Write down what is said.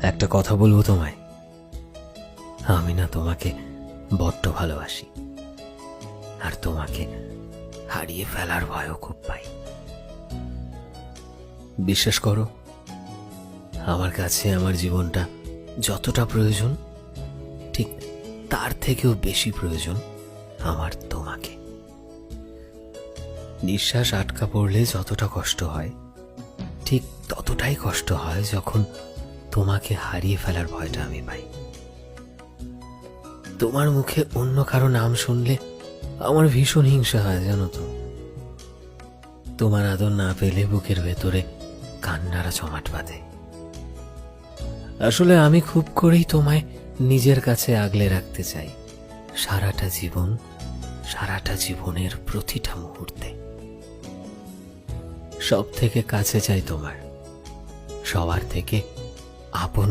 একটা কথা বলবো তোমায়, আমি না তোমাকে বড্ড ভালোবাসি, আর তোমাকে হারিয়ে ফেলার ভয়ও খুব পাই। বিশ্বাস করো, আমার কাছে আমার জীবনটা যতটা প্রয়োজন, ঠিক তার থেকেও বেশি প্রয়োজন আমার তোমাকে। নিঃশ্বাস আটকা পড়লে যতটা কষ্ট হয়, ঠিক ততটাই কষ্ট হয় যখন তোমাকে হারিয়ে ফেলার ভয়টা আমি পাই। তোমার মুখে অন্য কারো নাম শুনলে আমার ভীষণ হিংসা হয়, জানো তো। তোমার আদর না পেলে বুকের ভেতরে কান্নারা জমাট বাঁধে। আসলে আমি খুব করেই তোমায় নিজের কাছে আগলে রাখতে চাই, সারাটা জীবনের প্রতিটা মুহূর্তে। সব থেকে কাছে চাই তোমার, সবার থেকে আপন